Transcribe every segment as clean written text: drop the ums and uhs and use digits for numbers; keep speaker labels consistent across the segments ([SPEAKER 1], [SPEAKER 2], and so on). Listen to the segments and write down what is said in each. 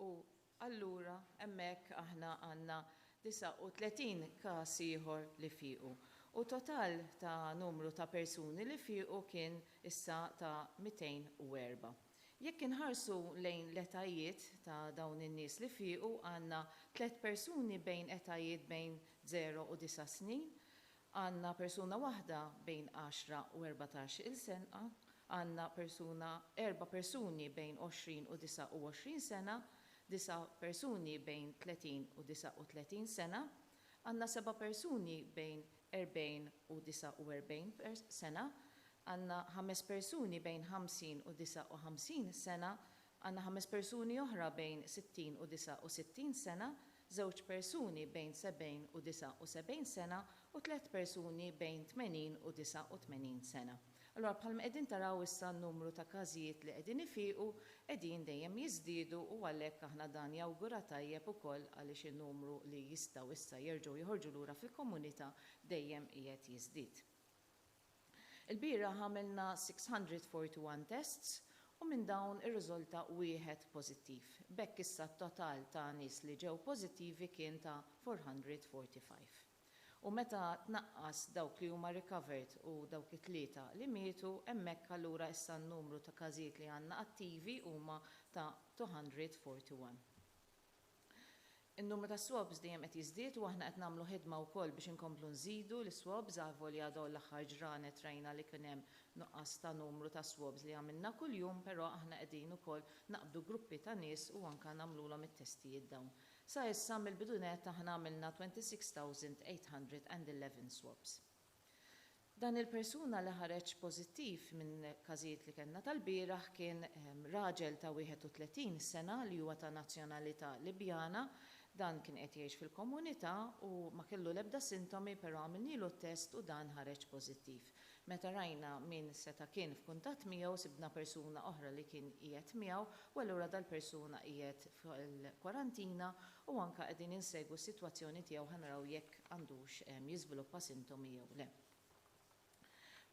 [SPEAKER 1] U allura hemmhekk aħna għandna 39 każ ieħor li fiequ. U total ta' numru ta' persuni li fiequ kien issa ta' 204. Jekk inħarsu lejn l-etajiet ta' dawn in-nies li fiequ għandna 3 persuni bejn etajiet bejn 0 u 9 snin, għandna persuna waħda bejn 10 u 14 il-sena, għandna 4 persuni bejn 20 u 29 sena, 9 persuni bejn 30 u 39 sena, għandna 7 persuni bejn 40 u 49 sena, għandna 5 persuni bejn 50 u 59 sena, għandna 5 persuni oħra bejn 60 u 69 sena, 2 persuni bejn 70 u 79 sena u 3 persuni bejn 80 u 89 sena. Allora bħalma qegħdin taraw issa n-numru ta' każijiet li qegħdin ifiqu qegħdin dejjem jiżdiedu u għalhekk aħna dan jawgura tajjeb ukoll għaliex in-numru li jistgħu issa jerġgħu joħorġu lura fil-komunità dejjem qiegħed jiżdied. Il-bieraħ għamilna 641 tests u minn dawn ir-riżulta wieħed pożittiv. B'hekk issa t-total ta' nies li ġew pożittivi kien ta' 445. U meta tnaqqas dawk li huma recovered u dawk it-tlieta li mietu, hemmhekk allura issa n-numru ta' każijiet li għandna attivi huma ta' 241. In-numru ta' swabs dejjem qed jiżdied u aħna qed nagħmlu ħidma wkoll biex inkomplu nżidu l-swabs għavolja dawn l-aħħar ġranet rajna li kien hemm nuqqas ta' numru ta' swabs li għamilna kuljum, però aħna qegħdin ukoll naqbdu gruppi ta' nies u anke nagħmluhom it-testijiet dawn. Sa issa mill-bidunet aħna għamilna 26,811 swabs. Dan il-persuna li ħareġ pożittiv minn każijiet li kellna tal-bieraħ kien raġel ta' 31 sena li huwa ta' nazzjonalità Libjana. Dan kien qed jgħix fil-komunità u ma kellu l-ebda sintomi, però għamilnilu t-test u dan ħareġ pożittiv. Meta rajna min seta' kien f'kuntatt miegħu sibna persuna oħra li kien qiegħed miegħu u allura dal-persuna qiegħed fil-kwarantina u anke qegħdin insegwu s-sitwazzjoni tiegħu ħanaraw jekk għandux jiżviluppa sintomi jew le.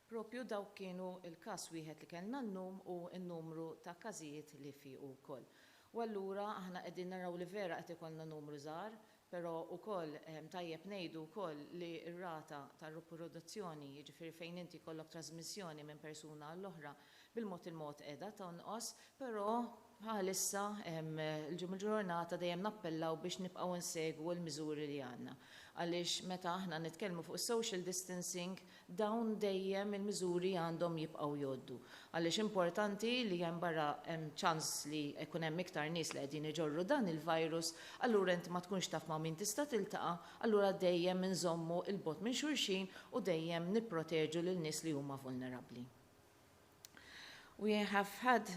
[SPEAKER 1] Propju dawk kienu il-każ wieħed li kellna llum u n-numru ta' każijiet li fiequ wkoll. U allura aħna qegħdin naraw li vera qed ikollna numru żgħar, però wkoll tajjeb ngħidu wkoll li r-rata tar-riproduzzjoni, jiġifieri fejn inti jkollok trasmissjoni minn persuna għall-oħra bil-mod il-mod qiegħda tonqos, però bħalissa il-ġurnata dejjem nappellaw biex nibqgħu nsegwu l-miżuri li għandna. Għaliex meta aħna nitkellmu fuq social distancing, dawn dejjem il-miżuri għandhom jibqgħu jgħoddu. Għaliex importanti li hemm barra hemm ċans li jkun hemm iktar nies li qegħdin iġorru dan il-virus, allura inti ma tkunx taf ma' min tista' tiltaqa', allura dejjem inżommu il-bot minn xulxin u dejjem nipproteġu lil nies li huma vulnerabbli. We have had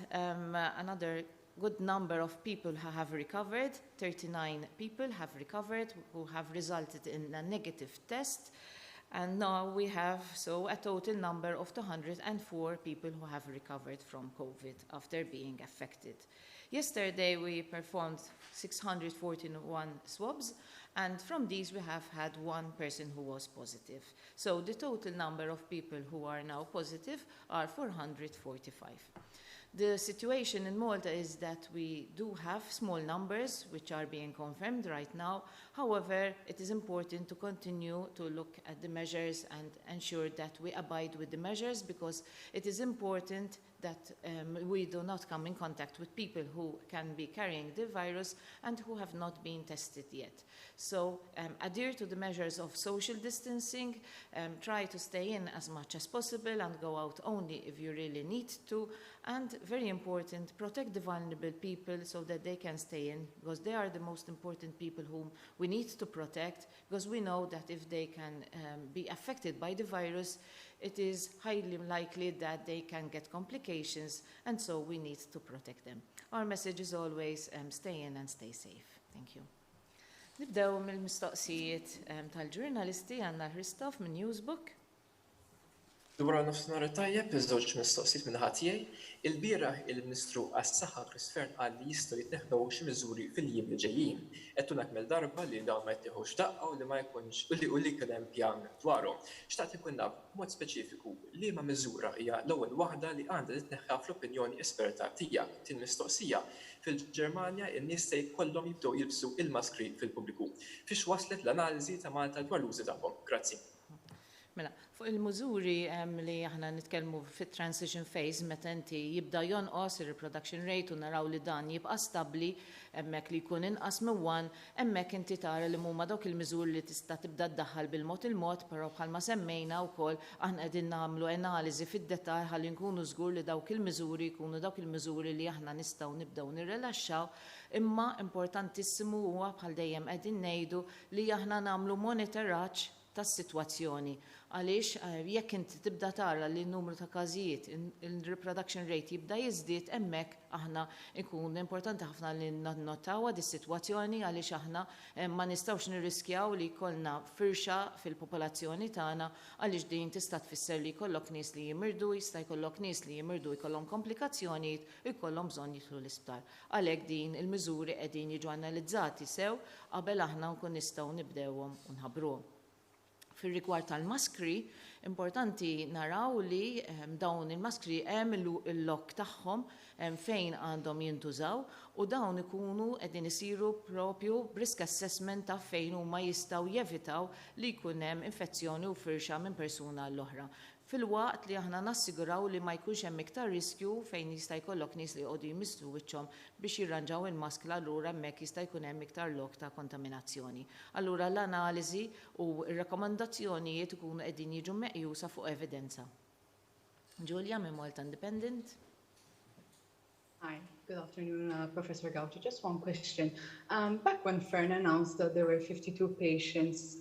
[SPEAKER 1] another good number of people who have recovered. 39 people have recovered who have resulted in a negative test. And now we have a total number of 204 people who have recovered from COVID after being affected. Yesterday we performed 641 swabs, and from these we have had one person who was positive. So the total number of people who are now positive are 445. The situation in Malta is that we do have small numbers which are being confirmed right now. However, it is important to continue to look at the measures and ensure that we abide with the measures, because it is important that we do not come in contact with people who can be carrying the virus and who have not been tested yet. So adhere to the measures of social distancing, try to stay in as much as possible and go out only if you really need to, and very important, protect the vulnerable people so that they can stay in, because they are the most important people whom we need to protect, because we know that if they can be affected by the virus, it is highly likely that they can get complications, and so we need to protect them. Our message is always stay in and stay safe. Thank you. Nibdew mill-mistoqsijiet tal-ġurnalisti għandna Christoph minn Newsbook.
[SPEAKER 2] Dwar nofsinhar tajjeb iż-żewġ mistoqsijiet minn ħatijaj, il-bieraħ il-Ministru għas-Saħħa Christfern qal li jistgħu jittieħdu xi miżuri fil-jiem li ġejjin. Qed nakmel darba li dawn ma jittieħux daqqa u li ma jkunx u li kien hemm pjan dwarhom. Xtaqt ikun naf b'mod speċifiku liema miżura hija l-ewwel waħda li għandha titneħħa fl-opinjoni esperta tiegħek. Tin mistoqsija fil-Ġermanja in-nies se jkollhom jibdew jilbsu il-maskri fil-pubbliku. Fiex waslet l-analiżi ta' Malta dwar l-użu tagħhom? Grazzi.
[SPEAKER 1] Mela, fuq il-mużuri li aħna nitkellmu fit-transition phase meta inti jibda jonqos ir-reproduction rate u naraw li dan jibqa' stabbli hemmhekk li jkun inqas minn wan, hemmhekk inti tara li huma dawk il-miżuri li tista' tibda ddaħħal bil-mod il-mod, però bħalma semmejna wkoll aħna qegħdin nagħmlu analiżi fid-dettall ħalli nkunu żgur li dawk il-miżuri jkunu dawk il-miżuri li aħna nistgħu nibdew nirrilaxxaw, imma importantissimu huwa bħal dejjem qegħdin ngħidu li aħna nagħmlu monitoraġġ tas-sitwazzjoni. Għaliex jekk inti tibda tara li n-numru ta' każijiet, il-reproduction rate jibda jiżdied, hemmhekk aħna ikun importanti ħafna li nnotaw di sitwazzjoni għaliex aħna ma nistgħux nirriskjaw li jkollna firxa fil-popolazzjoni tagħna għaliex din tista' tfisser li jkollok nies li jimirdu, jista' jkollok nies li jimirdu jkollhom komplikazzjonijiet u jkollhom bżonn jidħlu l-isptar. Għalhekk din il-miżuri qegħdin jiġu analizzati sew qabel aħna nkun nistgħu nibdewhom u nħabbruhom. Fil-rigward tal-maskri, importanti naraw li dawn il-maskri hemm il-lok tagħhom fejn għandhom jintużaw u dawn ikunu qegħdin isiru propju risk assessment ta' fejn huma jistgħu jevitaw li jkun hemm infezzjoni u firxa minn persuna l-oħra. Fil-waqt li aħna nassiguraw li ma jkunx hemm iktar riskju fejn jista' jkollok nies li jqogħdu jmisslu wiċċhom biex jirranġaw il-maskla allura hemmhekk jista' jkun hemm iktar lok ta' kontaminazzjoni. Allura l-analiżi u r-rakkomandazzjonijiet ikunu qegħdin jiġu meqjusa fuq evidenza. Julia minn Malta Independent.
[SPEAKER 3] Hi, good afternoon, Professor Gauci. Just one question. Back when Fern announced that there were 52 patients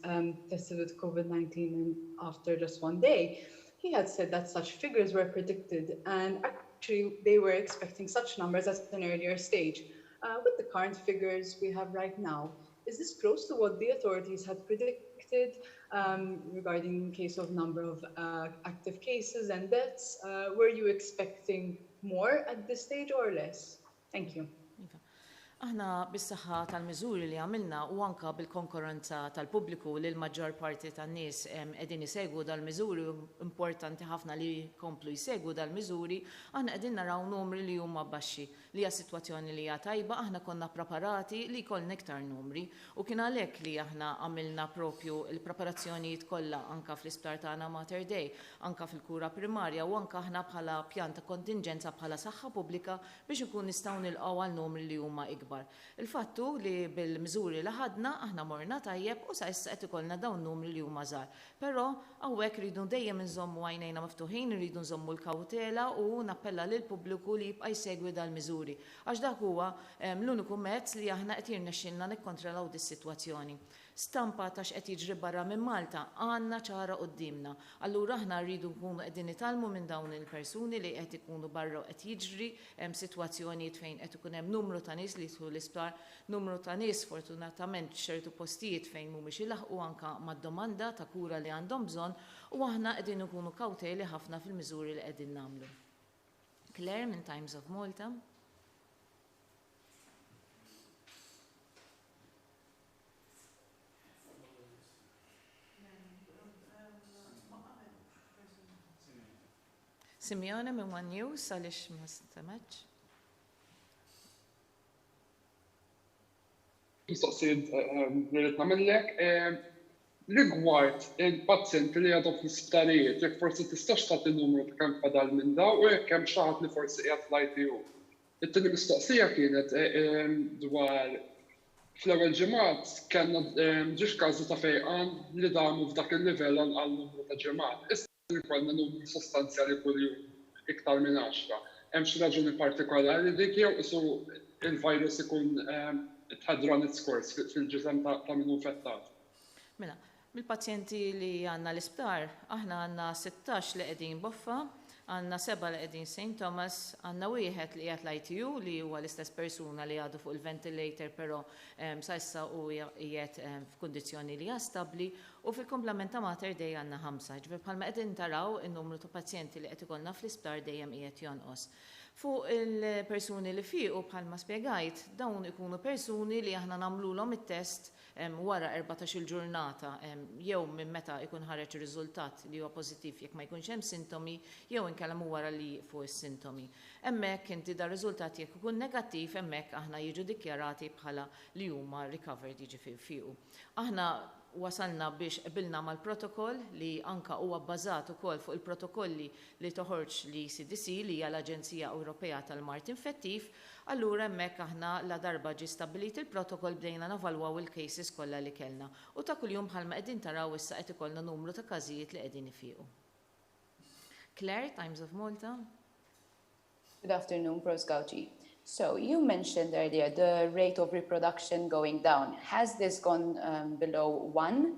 [SPEAKER 3] tested with COVID-19 and after just one day, he had said that such figures were predicted and actually they were expecting such numbers at an earlier stage. With the current figures we have right now, is this close to what the authorities had predicted regarding case of number of active cases and deaths? Were you expecting more at this stage or less? Thank you.
[SPEAKER 1] Aħna bis-saħħa tal-miżuri li għamilna u anka bil-konferenza tal-pubbliku li l-maġġor parti tan-nies qegħdin isegwu dal-miżuri importanti ħafna li jkomplu jsegwu dal-miżuri, aħna qegħdin naraw numri li huma baxxi li hija sitwazzjoni li hija tajba, aħna konna preparati li jkollna iktar numri u kien għalhekk li aħna għamilna propju il-preparazzjonijiet kollha anka fl-isptar tagħna Mater Dei, anka fil-kura primarja u anka aħna bħala pjan ta' kontingenza bħala saħħa pubblika biex ikun nistgħu nilqgħu għal numri li huma ikbar. Il-fattu li bil-miżuri li ħadna aħna morna tajjeb u sa issa qed ikollna dawn numri li huma żgħar. Però hawnhekk rridu dejjem inżommu għajnejna miftuħin, rridu nżommu l-kawtela u nappella lil pubbliku li jibqa' jsegwi dal-miżuri. Għax dak huwa l-uniku mezz li aħna qed jirnexxilna nikkontrollaw dis-sitwazzjoni. Stampa ta' x'qed jiġri barra minn Malta għandna ċara qudiemna. Allura aħna rridu nkunu qegħdin nitalmu minn dawn il-persuni li qed ikunu barra qed jiġri sitwazzjonijiet fejn qed ikun hemm numru ta' nies li jidħlu l-isptar, numru ta' nies fortunatament ċertu postijiet fejn mhumiex ilaħqu anke mad-domanda ta' kura li għandhom bżonn u aħna qegħdin ikunu kawteli ħafna fil-miżuri li qegħdin nagħmlu. Claire minn Times of Malta. Simeone minn One News għaliex ma stemmeċ.
[SPEAKER 4] Mistoqsijiet rrid nagħmellek rigward il-pazjenti li għadhom fl-isptarijiet, jekk forsi tistax tagħti numru ta' kemm fadal minn daw u jekk hemm xi ħadd li forsi qiegħed fl-ITU. It-tieni mistoqsija kienet dwar fl-ewwel ġimgħat kellna ġiex każi ta' fejqan li damu f'dak il-livell għal numru ta' ġimgħat. Ikollna numru sostanzjali kuljum iktar minn 10. Hemm xi raġuni partikolari dik jew isu il-virus ikun tħadron its course fil-ġisem ta' min infettat.
[SPEAKER 1] Mela, mill-pazjenti li għandna l-isptar, aħna għandna 16 li qegħdin boffa, għandna 7 li qegħdin St. Thomas, għandna wieħed li qiegħed l-ITU li huwa l-istess persuna li għadu fuq il-ventilator però sa issa u qiegħed f'kundizzjoni li hija stabbli u fil-komplement ta' Mater Dei għandna 5. Ġifier bħalma qegħdin taraw in-numru ta' pazjenti li qed ikollna fl-isptar dejjem qiegħed jonqos. Fuq il-persuni li fiequ bħalma spjegajt, dawn ikunu persuni li aħna nagħmluhom it-test wara 14 ġurnata jew minn meta ikun ħareġ ir-riżultat li huwa pożittiv jekk ma jkunx hemm sintomi jew inkella wara li fuq is-sintomi. Hemmhekk inti da riżultat jekk ikun negattiv hemmhekk aħna jiġu dikjarati bħala li huma recovered jiġifieri fiequ. Aħna wasalna biex qbilna mal-protokoll li anka huwa bbażat ukoll fuq il-protokolli li toħorġ li CDC li hija l-Aġenzija Ewropea tal-Mart Infettiv, allura hemmhekk aħna la darba ġie stabbilit il-protokoll bdejna navalwaw il-cases kollha li kellna u ta' kuljum bħalma qegħdin taraw issa qed ikollna numru ta' każijiet li qegħdin ifiequ. Claire, Times of Malta.
[SPEAKER 5] Good afternoon, Pros Gauci. So you mentioned earlier the rate of reproduction going down. Has this gone below 1?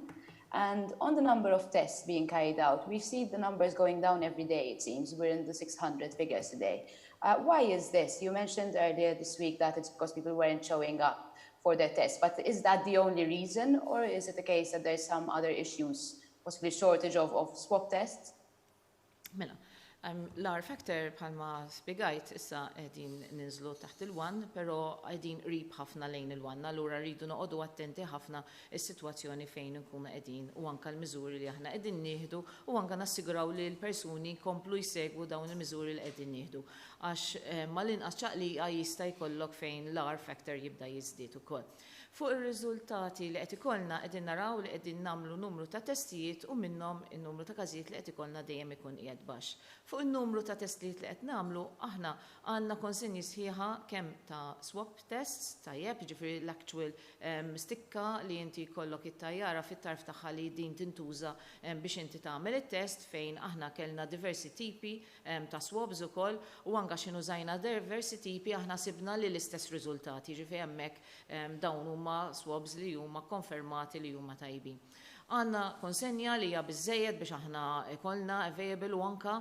[SPEAKER 5] And on the number of tests being carried out, we see the numbers going down every day, it seems. We're in the 600 figures today. Why is this? You mentioned earlier this week that it's because people weren't showing up for their tests. But is that the only reason? Or is it the case that there's some other issues, possibly shortage of swab tests?
[SPEAKER 1] Mela, l-R factor bħalma spiegajt issa qegħdin ninżlu taħt il-1, però qegħdin qrib ħafna lejn il-1, allura rridu noqogħdu attenti ħafna is-sitwazzjoni fejn nkunu qegħdin u anke l-miżuri li aħna qegħdin nieħdu u anke nassiguraw li l-persuni jkomplu jsegwu dawn il-miżuri li qegħdin nieħdu. Għax mal-inqas ċaqliqa jista' jkollok fejn l-R factor jibda jiżdied ukoll. Fuq ir-riżultati li qed ikollna qegħdin naraw li qegħdin nagħmlu numru ta' testijiet u minnhom in-numru ta' każijiet li qed ikollna dejjem ikun qiegħed baxx. Fuq in-numru ta' testijiet li qed nagħmlu aħna għandna konsinji sħiħa kemm ta' swab tests tajjeb, jiġifieri l-actual stikka li inti jkollok it-tajjara fit-tarf tagħha li din tintuża biex inti tagħmel it-test fejn aħna kellna diversi tipi ta' swabs ukoll u anke x'inhu użajna diversi tipi aħna sibna li l-istess riżultati, jiġifieri hemmhekk dawn huma swabs li huma konfermati li huma tajbin. Għanna konsenja li hija biżżejjed biex aħna ikollna available u anka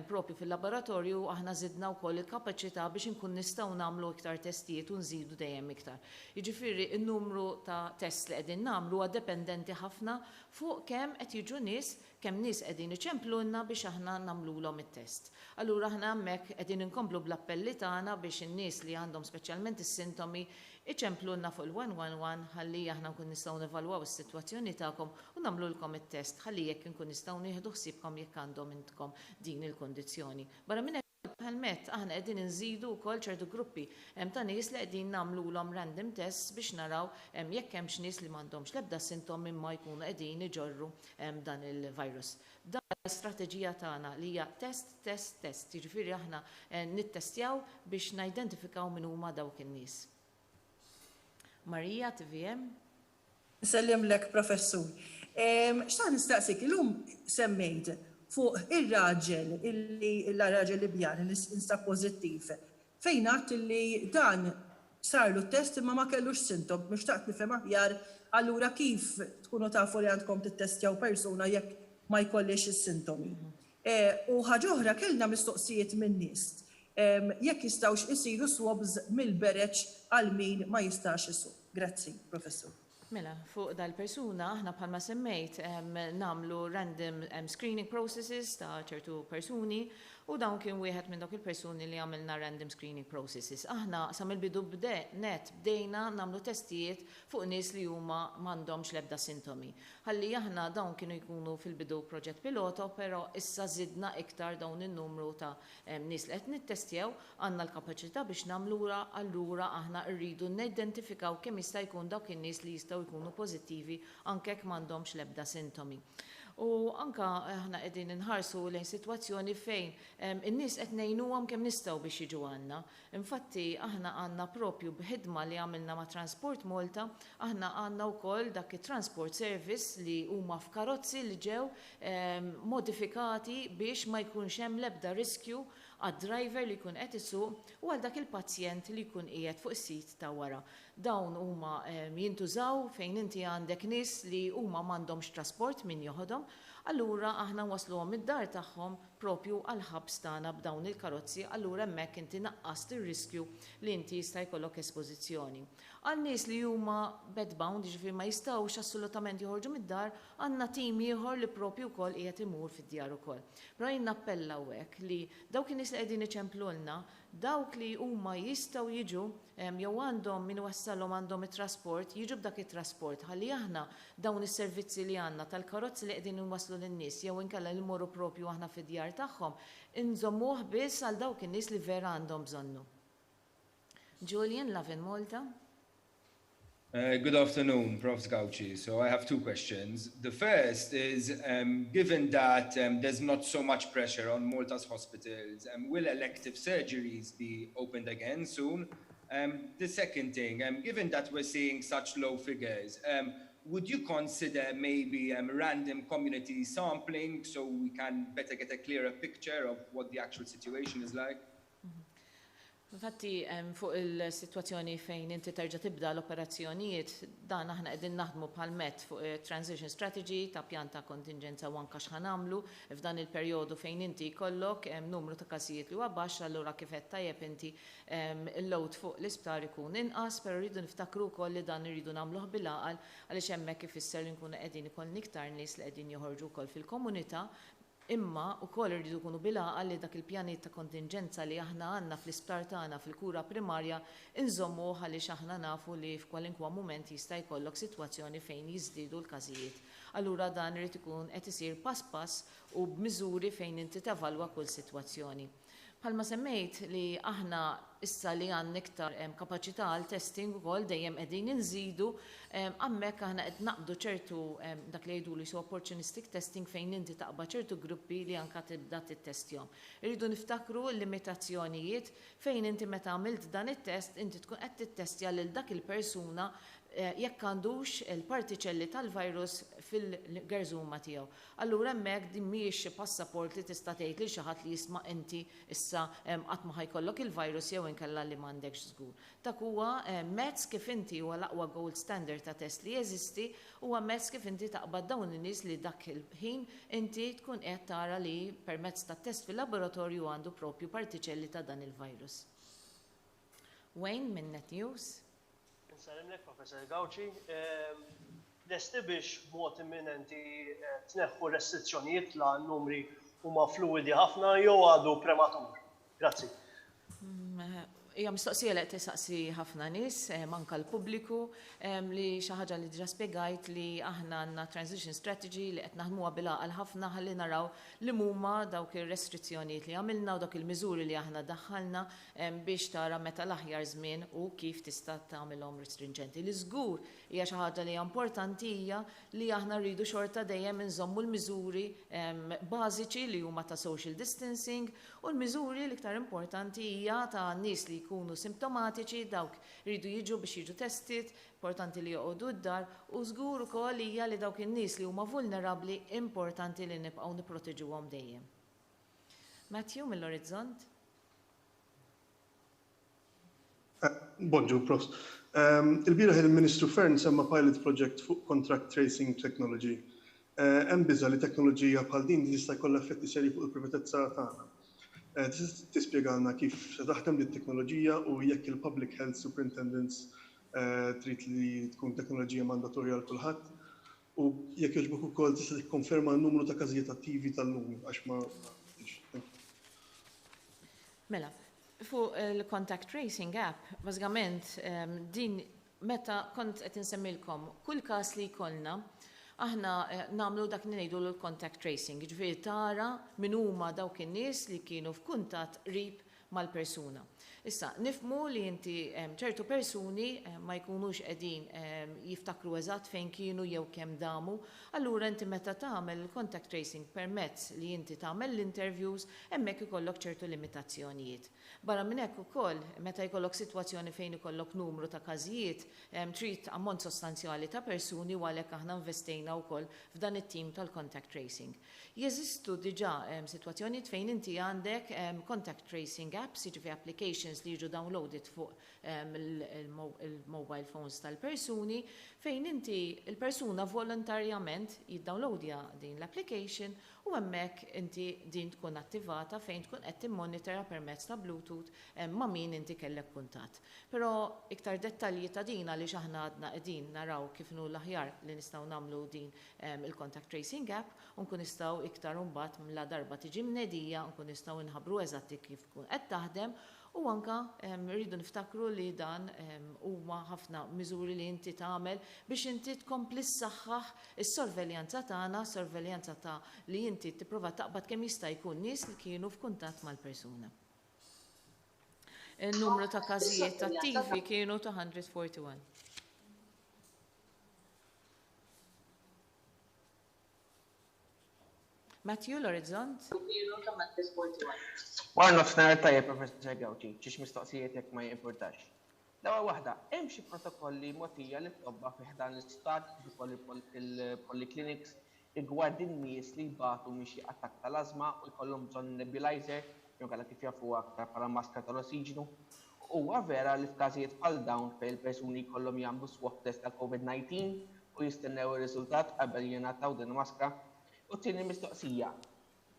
[SPEAKER 1] propju fil-laboratorju aħna żidna wkoll il-kapaċità biex inkun nistgħu nagħmlu iktar testijiet u nżidu dejjem iktar. Jiġifieri n-numru ta' test li qegħdin nagħmlu huwa dependenti ħafna fuq kemm qed jiġu nies, kemm nies qegħdin iċemplulna biex aħna nagħmluhom it-test. Allura aħna hemmhekk qegħdin inkomplu bl-appelli tagħna biex in-nies li għandhom speċjalment is-sintomi iċemplulna fuq il-111 ħalli aħna nkun nistgħu nevalwaw is-sitwazzjoni tagħkom u nagħmluhom it-test ħalli jekk inkun nistgħu nieħdu ħsiebkom jekk għandhom intkom din il-kondizzjoni. Barra minn hekk bħalmet aħna qegħdin inżidu wkoll ċertu gruppi hemm ta' nies li qegħdin nagħmluhom random tests biex naraw jekk hemmx nies li m'għandhomx l-ebda sintomi imma jkunu qegħdin iġorru dan il-virus. Dan l-istrateġija tagħna li hija test. Jiġifieri aħna nittestjaw biex nidentifikaw min huma dawk in-nies. Marija, TVM?
[SPEAKER 6] Sallim lek, professur. X'tan nistaqsik, illum semmejt fuq ir-raġel il-raġel Libjan li instab pożittiv. Fejn għadt li dan sarlu test imma ma kellux sintom, mhux taqt nifhem aħjar, allura kif tkunu tafu li għandkom tittestjaw persuna jekk ma jkollix is-sintomi. U ħaġa oħra kellna mistoqsijiet minn nies. Jekk jistgħux isiru swabs mill-bereċ għal min ma jistax isu. Grazzi, professur.
[SPEAKER 1] Mela, fuq dal-persuna, aħna bħalma semmejt namlu random screening processes ta' ċertu persuni u dawn kien wieħed minn dawk il-persuni li għamilna random screening processes. Aħna sa mill-bidu bdejna namlu testijiet fuq nies li huma m'għandhomx l-ebda sintomi. Ħalli aħna dawn kienu jkunu fil-bidu proġett piloto, però issa żidna iktar dawn in-numru ta' nies li qed nittestjaw għandna l-kapaċità biex nagħmlura allura aħna rridu nidentifikaw kemm jista' jkun dawk in-nies li jistgħu jkunu pożittivi anke jekk m'għandhomx l-ebda sintomi. U anka aħna qegħdin inħarsu lejn sitwazzjoni fejn in-nies qed ngħinuhom kemm nistgħu biex jiġu għandna. Infatti aħna għandna propju b'ħidma li għamilna ma' Transport Malta, aħna għandna wkoll dak it-transport service li huma f'karozzi li ġew modifikati biex ma jkunx hemm l-ebda riskju għad-driver li jkun qed isuq u għal dak il-pazjent li jkun qiegħed fuq is-sit ta' wara. Dawn huma jintużaw fejn inti għandek nies li huma m'għandhomx trasport min joħodhom, allura aħna wasluhom id-dar tagħhom propju għal ħabs tagħna b'dawn il-karozzi, allura hemmhekk inti naqqast ir-riskju li inti jista' jkollok espożizzjoni. Għal nies li huma bedbound, jiġifieri ma jistgħux assolutament joħorġu mid-dar, għandna tim ieħor li propju wkoll qiegħed imur fid-djar ukoll. Però jien nappellaw hekk li dawk in-nies li qegħdin iċemplulna, dawk li huma jistgħu jiġu jew għandhom min wassalhom għandhom it-trasport, jiġu b'dak it-trasport ħalli aħna dawn is-servizzi li għandna tal-karozzi li qegħdin inwasslu lin-nies jew inkella li mmorru propju aħna fid-djar tagħhom, inżommuh biss għal dawk in-nies li vera għandhom bżonnu. Julian, Lavin Malta.
[SPEAKER 7] Good afternoon, Prof. Gauci. So I have two questions. The first is, given that there's not so much pressure on Malta's hospitals, will elective surgeries be opened again soon? The second thing, given that we're seeing such low figures, would you consider maybe random community sampling so we can better get a clearer picture of what the actual situation is like?
[SPEAKER 1] Infatti, fuq il-situazzjoni fejn inti terġa' tibda l-operazzjonijiet, dan aħna qegħdin naħdmu bħal-met fuq transition strategy ta' pjanta kontingenza u anke x'ħanamlu f'dan il-perjodu fejn inti jkollok numru ta' każijiet li huwa baxx, allura kif qed tajjeb inti il-load fuq l-isptar ikun inqas, però rridu niftakru wkoll li dan irridu nagħmluh bil-għaqal għaliex hemmhekk ifisser li nkunu qegħdin ikollna iktar nies li qegħdin joħorġu wkoll fil-komunità. Imma wkoll irridu jkunu bil-għaqal li dak il-pjanijiet ta' kontingenza li aħna għandna fl-isptar tagħna fil-kura primarja inżommu għaliex aħna nafu li f'kwalinkwa mument jista' jkollok sitwazzjoni fejn jiżdiedu l-każijiet. Allura dan irid ikun qed isir pass pass u b'miżuri fejn inti tevalwa kull sitwazzjoni. Bħalma semmejt li aħna issa li għandna iktar kapaċità għal testing ukoll dejjem qegħdin inżidu, hemmhekk aħna qed naqbdu ċertu dak li jgħidulu jsu opportunistic testing fejn inti taqba' ċertu gruppi li anke tibda tittestjahom. Irridu niftakru l-limitazzjonijiet fejn inti meta għamilt dan it-test inti tkun qed tittestja lil dak il-persuna jekk għandux il-partiċelli tal-virus fil-gerżuma tiegħu. Allura hemmhekk din mhijiex passaport li tista' tgħid lil xi ħadd li jisma' inti issa qatt ma ħajkollok il-virus jew inkella li m'għandekx żgur. Dak huwa mezz kif inti huwa l-aqwa gold standard ta' test li jeżisti, huwa mezz kif inti taqbad dawn in-nies li dak il-ħin inti tkun qed tara li permezz tat-test fil-laboratorju għandu propju partiċelli ta' dan il-virus. Wayne minn Net News.
[SPEAKER 8] Salimlek, Professor Gawci, lesti biex b'mod imminenti tneħħu restrizzjonijiet la numri huma fluidi ħafna jew għadu prematur. Grazzi.
[SPEAKER 1] Hija mistoqsija li qed tisaqsi ħafna nies, manka l-pubbliku, li xi ħaġa li diġà spjegajt li aħna għandna transition strategy li qed naħdmuha bil-għaqal ħafna ħalli naraw li huma dawk ir-restrizzjonijiet li għamilna u dawk il-miżuri li aħna daħħalna biex tara meta l-aħjar żmien u kif tista' tagħmilhom restringenti. Li żgur hija xi ħaġa li hija importanti hija li aħna rridu xorta dejjem inżommu l-miżuri bażiċi li huma ta' social distancing u l-miżuri l-iktar importanti hija ta' nies li jkunu simptomatiċi, dawk rridu jiġu biex jiġu testit, importanti li joqogħdu d-dar u żgur ukoll hija li dawk in-nies li huma vulnerabbli importanti li nibqgħu nipproteġuhom dejjem. Matthew mill-Orizzont.
[SPEAKER 9] Bonġu, Prof. Il-bieraħ il-Ministru Fern semma pilot project fuq contract tracing technology. Hemm biża li teknoloġija bħal din tista' jkollha effetti serji fuq il-privatezza tagħna. Tispjegalna kif se taħdem din it-teknoloġija u jekk il-Public Health Superintendents trid li tkun teknoloġija mandatorja għal kulħadd u jekk jogħġbok ukoll tista' tikkonferma n-numru ta' każijiet attivi tal-lum għax ma.
[SPEAKER 1] Mela, fuq il-contact tracing app, bażikament din meta kont qed insemmilkom kull każ li jkollna aħna nagħmlu dak li ngħidu l-contact tracing, ġifieri tara min huma dawk in-nies li kienu f'kuntatt qrib mal-persuna. Issa, nifmu li inti ċertu persuni ma jkunux qegħdin jiftakru eżatt fejn kienu jew kemm damu, allura inti meta tagħmel contact tracing permezz li inti tagħmel l-interviews hemmhekk ikollok ċertu limitazzjonijiet. Barra minn hekk ukoll meta jkollok sitwazzjoni fejn ikollok numru ta' każijiet trid ammont sostanzjali ta' persuni u għalhekk aħna investejna wkoll f'dan it-tim tal-contact tracing. Jeżistu diġà sitwazzjonijiet fejn inti għandek contact tracing apps, jiġifieri applications li jiġu downloaded fuq il-mobile phones tal-persuni, fejn inti il-persuna volontarjament jiddownloadja din l-application u hemmhekk inti din tkun attivata fejn tkun qed timmonitora permezz ta' Bluetooth ma' min inti kellek kuntatt. Però iktar dettalji ta' din għaliex aħna għadna qegħdin naraw kif nu l-aħjar li nistgħu nagħmlu din il-contact tracing app u nkun nistgħu iktar imbagħad la darba tiġi mnedija nkun nistgħu nħabbru eżatti kif tkun qed taħdem. U anka rridu niftakru li dan huma ħafna miżuri li inti tagħmel biex inti tkompli ssaħħaħ is-sorveljanza tagħna, sorveljanza ta' li inti tipprova taqbad kemm jista' jkun nies li kienu f'kuntatt mal-persuna. Il-numru ta' każijiet attivi kienu 241. Matthew l-Orizzont.
[SPEAKER 10] War nofsnar tajjeb, Professor Gawci, ċiex mistoqsijiet jekk ma jimpurtax. L-ewwel waħda, hemm xi protokolli mogħtija li tobba fih dan l-istat ukoll il-polyclinics rigward in-nies li jbagħtu minn xi attakk tal-ażma u jkollhom bżonn nebulizer, jew kellha kif jafu aktar bħala maskra tal-ossiġenu. Huwa vera li f'każijiet bħal dawn fejn il-persuni jkollhom jagħmlu swab test ta' COVID-19 u jistennew ir-riżultat qabel jingħataw din maskra. U t-tieni mistoqsija.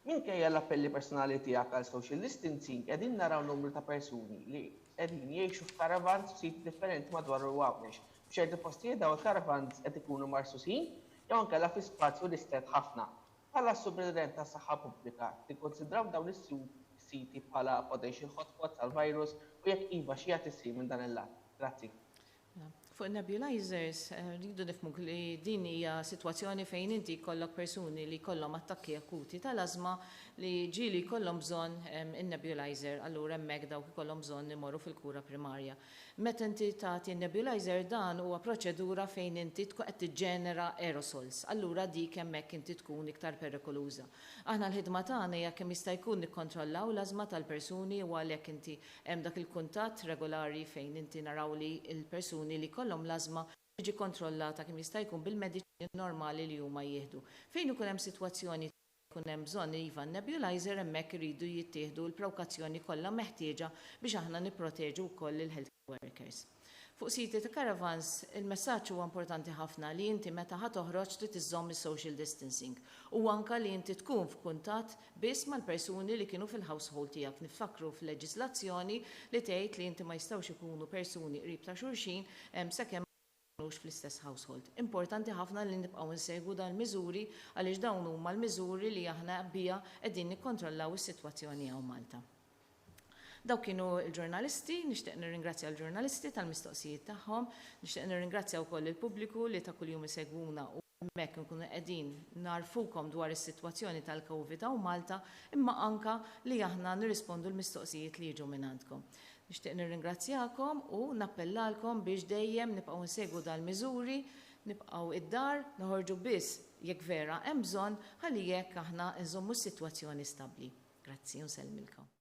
[SPEAKER 10] Minkejja l-appelli personali tiegħek għal social distancing qegħdin naraw numru ta' persuni li qegħdin jgħixu f'karavans f'sit differenti madwar il-Għawnex. F'ċerti postijiet dawn il-karavans qed ikunu marsusin jew inkella fi spazju ristret ħafna. Bħala Supretendent tas-Saħħa Pubblika tikkonsidraw dawn is-siti bħala potential hotspots għall-virus u jekk iva xi qed issir minn dan il-lat. Grazzi.
[SPEAKER 1] Fuq nebulizers, rridu nifhmu li din hija sitwazzjoni fejn inti jkollok persuni li jkollhom attakki akuti tal-ażma li ġieli jkollhom bżonn in-nebulizer, allura hemmhekk dawk ikollhom bżonn imorru fil-kura primarja. Meta inti tagħti nebulizer dan huwa proċedura fejn inti tkun qed tiġġenera aerosols, allura dik hemmhekk inti tkun iktar perikoluża. Aħna l-ħidma tagħna hija kemm jista' jkun nikkontrollaw l-ażma tal-persuni u għalhekk inti hemm dak il-kuntatt regolari fejn inti naraw li l-persuni li kollhom l-ażma tiġi kontrollata kemm jista' jkun bil-mediċini normali li huma jieħdu. Fejn ikun hemm sitwazzjoni kun hemm bżonn iva nebulizer hemmhekk iridu jittieħdu l-prekawzjoni kollha meħtieġa biex aħna nipproteġu wkoll il-health workers. Fuq siti ta' caravans, il-messaġġ huwa importanti ħafna li inti meta ħa toħroġ trid iżżomm is-social distancing u anke li inti tkun f'kuntatt biss mal-persuni li kienu fil-household tiegħek. Nifakru f'leġiżlazzjoni li tgħid li inti ma jistgħux ikunu persuni qrib ta' xulxin sakemm fl-istess household. Importanti ħafna li nibqgħu nsegwu dan il-miżuri għaliex dawn huma l-miżuri li aħna bija qegħdin nikkontrollaw is-sitwazzjoni hawn Malta. Dawk kienu l-ġurnalisti, nixtieq nirringrazzja l-ġurnalisti tal-mistoqsijiet tagħhom, nixtieq nirringrazzja wkoll il-pubbliku li ta' kuljum isegwuna u hemmhekk nkunu qegħdin narfukom dwar is-sitwazzjoni tal-COVID hawn Malta, imma anka li aħna nirrispondu l-mistoqsijiet li jiġu minn għandkom. Nixtieq nirringrazzjakom u nappellalkom biex dejjem nibqgħu nsegwu dal-miżuri, nibqgħu id-dar, noħorġu biss jekk vera hemm bżonn ħalli jekk aħna nżommu s-sitwazzjoni stabbli. Grazzi u nsellmilkom.